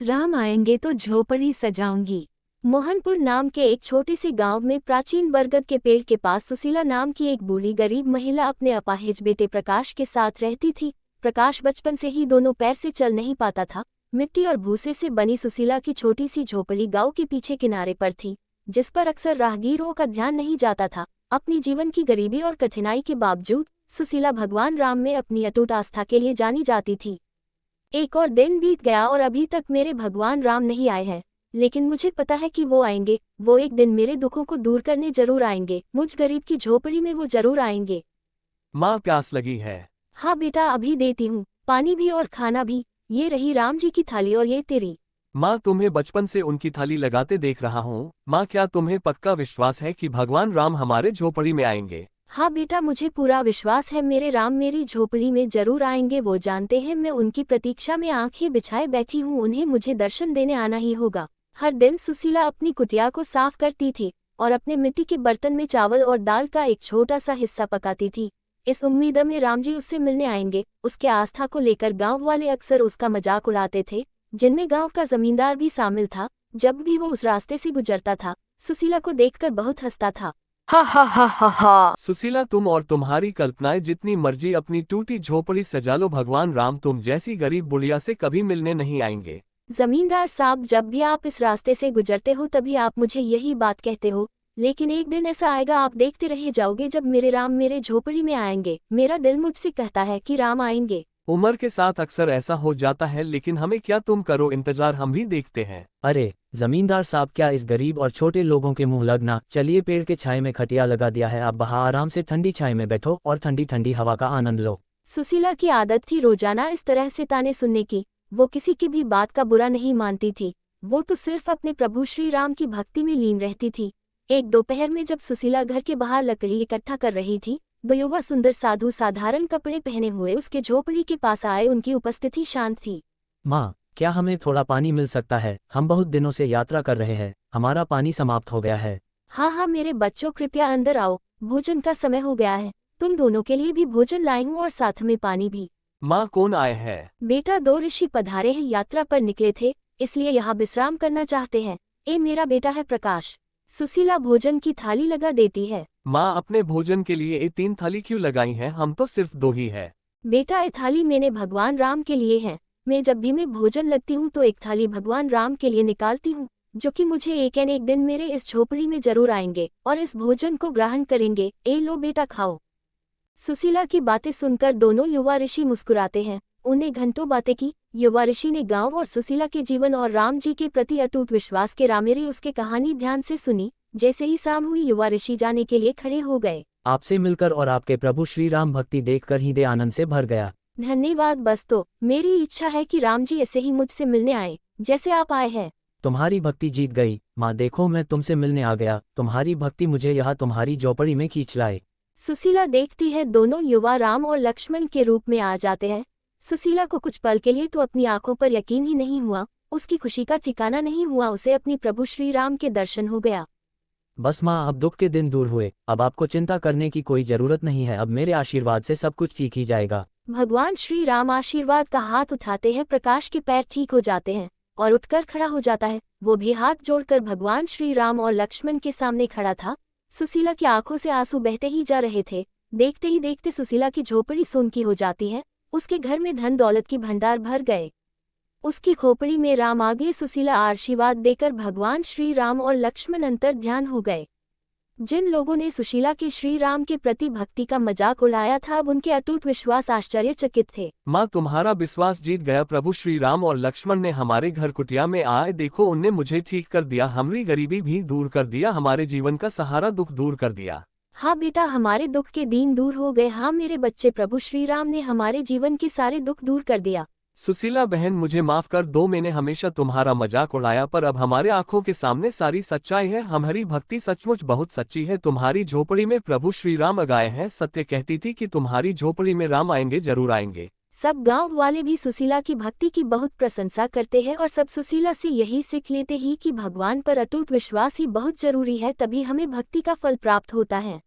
राम आएंगे तो झोपड़ी सजाऊंगी। मोहनपुर नाम के एक छोटे से गांव में प्राचीन बरगद के पेड़ के पास सुशीला नाम की एक बूढ़ी गरीब महिला अपने अपाहिज बेटे प्रकाश के साथ रहती थी। प्रकाश बचपन से ही दोनों पैर से चल नहीं पाता था। मिट्टी और भूसे से बनी सुशीला की छोटी सी झोपड़ी गांव के पीछे किनारे पर थी, जिस पर अक्सर राहगीरों का ध्यान नहीं जाता था। अपनी जीवन की गरीबी और कठिनाई के बावजूद सुशीला भगवान राम में अपनी अटूट आस्था के लिए जानी जाती थी। एक और दिन बीत गया और अभी तक मेरे भगवान राम नहीं आए हैं, लेकिन मुझे पता है कि वो आएंगे। वो एक दिन मेरे दुखों को दूर करने जरूर आएंगे। मुझ गरीब की झोपड़ी में वो जरूर आएंगे। माँ, प्यास लगी है। हाँ बेटा, अभी देती हूँ, पानी भी और खाना भी। ये रही राम जी की थाली और ये तेरी। माँ, तुम्हें बचपन से उनकी थाली लगाते देख रहा हूँ। माँ, क्या तुम्हें पक्का विश्वास है कि भगवान राम हमारे झोपड़ी में आएंगे? हाँ बेटा, मुझे पूरा विश्वास है, मेरे राम मेरी झोपड़ी में जरूर आएंगे। वो जानते हैं मैं उनकी प्रतीक्षा में आंखें बिछाए बैठी हूँ, उन्हें मुझे दर्शन देने आना ही होगा। हर दिन सुशीला अपनी कुटिया को साफ करती थी और अपने मिट्टी के बर्तन में चावल और दाल का एक छोटा सा हिस्सा पकाती थी, इस उम्मीद में राम जी उससे मिलने आएंगे। उसके आस्था को लेकर गांव वाले अक्सर उसका मजाक उड़ाते थे, जिनमें गांव का जमींदार भी शामिल था। जब भी वो उस रास्ते से गुजरता था, सुशीला को देखकर बहुत हंसता था। हा हा हा हा हा। सुशीला, तुम और तुम्हारी कल्पनाएं जितनी मर्जी अपनी टूटी झोपड़ी सजा लो, भगवान राम तुम जैसी गरीब बुढ़िया से कभी मिलने नहीं आएंगे। जमींदार साहब, जब भी आप इस रास्ते से गुजरते हो तभी आप मुझे यही बात कहते हो, लेकिन एक दिन ऐसा आएगा, आप देखते रह जाओगे, जब मेरे राम मेरे झोपड़ी में आएंगे। मेरा दिल मुझसे कहता है कि राम आएंगे। उम्र के साथ अक्सर ऐसा हो जाता है, लेकिन हमें क्या, तुम करो इंतजार, हम भी देखते हैं। अरे जमींदार साहब, क्या इस गरीब और छोटे लोगों के मुंह लगना। चलिए, पेड़ के छाए में खटिया लगा दिया है, आप बाहर आराम से ठंडी छाए में बैठो और ठंडी ठंडी हवा का आनंद लो। सुशीला की आदत थी रोजाना इस तरह से ताने सुनने की। वो किसी की भी बात का बुरा नहीं मानती थी, वो तो सिर्फ अपने प्रभु श्री राम की भक्ति में लीन रहती थी। एक दोपहर में जब सुशीला घर के बाहर लकड़ी इकट्ठा कर रही थी, दो युवा सुंदर साधु साधारण कपड़े पहने हुए उसके झोपड़ी के पास आए। उनकी उपस्थिति शांत थी। माँ, क्या हमें थोड़ा पानी मिल सकता है? हम बहुत दिनों से यात्रा कर रहे हैं, हमारा पानी समाप्त हो गया है। हाँ हाँ मेरे बच्चों, कृपया अंदर आओ, भोजन का समय हो गया है। तुम दोनों के लिए भी भोजन लाई हूँ और साथ में पानी भी। माँ, कौन आए हैं? बेटा, दो ऋषि पधारे हैं, यात्रा पर निकले थे, इसलिए यहाँ विश्राम करना चाहते हैं। ये मेरा बेटा है प्रकाश। सुशीला भोजन की थाली लगा देती है। माँ, अपने भोजन के लिए ये 3 थाली क्यों लगाई हैं? हम तो सिर्फ 2 ही है। बेटा, ये थाली मैंने भगवान राम के लिए है। मैं जब भी मैं भोजन लगती हूँ तो एक थाली भगवान राम के लिए निकालती हूँ, जो कि मुझे एक न एक दिन मेरे इस झोपड़ी में जरूर आएंगे और इस भोजन को ग्रहण करेंगे। ए लो बेटा, खाओ। सुशीला की बातें सुनकर दोनों युवा ऋषि मुस्कुराते हैं। उन्हें घंटों बातें की। युवा ऋषि ने गांव और सुशीला के जीवन और राम जी के प्रति अटूट विश्वास के रामेरी उसके कहानी ध्यान से सुनी। जैसे ही शाम हुई, युवा ऋषि जाने के लिए खड़े हो गए। आपसे मिलकर और आपके प्रभु श्री राम भक्ति देखकर हृदय आनंद से भर गया। धन्यवाद। बस तो मेरी इच्छा है कि राम जी ऐसे ही मुझसे मिलने आए, जैसे आप आए हैं। तुम्हारी भक्ति जीत गई माँ, देखो मैं तुमसे मिलने आ गया। तुम्हारी भक्ति मुझे यहाँ तुम्हारी झोपड़ी में खींच लाए। सुशीला देखती है, दोनों युवा राम और लक्ष्मण के रूप में आ जाते हैं। सुशीला को कुछ पल के लिए तो अपनी आंखों पर यकीन ही नहीं हुआ, उसकी खुशी का ठिकाना नहीं हुआ। उसे अपनी प्रभु श्री राम के दर्शन हो गया। बस माँ, अब दुख के दिन दूर हुए, अब आपको चिंता करने की कोई जरूरत नहीं है। अब मेरे आशीर्वाद से सब कुछ ठीक ही जाएगा। भगवान श्री राम आशीर्वाद का हाथ उठाते हैं। प्रकाश के पैर ठीक हो जाते हैं और उठकर खड़ा हो जाता है। वो भी हाथ जोड़कर भगवान श्री राम और लक्ष्मण के सामने खड़ा था। सुशीला की आंखों से आंसू बहते ही जा रहे थे। देखते ही देखते सुशीला की झोपड़ी सोन की हो जाती है। उसके घर में धन दौलत की भंडार भर गए। उसकी खोपड़ी में राम आ गए। सुशीला आशीर्वाद देकर भगवान श्री राम और लक्ष्मण अंतर ध्यान हो गए। जिन लोगों ने सुशीला के श्री राम के प्रति भक्ति का मजाक उड़ाया था, अब उनके अटूट विश्वास आश्चर्यचकित थे। माँ, तुम्हारा विश्वास जीत गया। प्रभु श्री राम और लक्ष्मण ने हमारे घर कुटिया में आए, देखो उनने मुझे ठीक कर दिया, हमारी गरीबी भी दूर कर दिया, हमारे जीवन का सहारा दुख दूर कर दिया। हाँ बेटा, हमारे दुख के दिन दूर हो गए। हाँ मेरे बच्चे, प्रभु श्री राम ने हमारे जीवन के सारे दुख दूर कर दिया। सुशीला बहन, मुझे माफ कर दो, मैंने हमेशा तुम्हारा मजाक उड़ाया, पर अब हमारे आंखों के सामने सारी सच्चाई है। हमारी भक्ति सचमुच बहुत सच्ची है। तुम्हारी झोपड़ी में प्रभु श्री राम आए हैं। सत्य कहती थी कि तुम्हारी झोपड़ी में राम आएंगे, जरूर आएंगे। सब गांव वाले भी सुशीला की भक्ति की बहुत प्रशंसा करते हैं और सब सुशीला से यही सीख लेते ही कि भगवान पर अटूट विश्वास ही बहुत जरूरी है, तभी हमें भक्ति का फल प्राप्त होता है।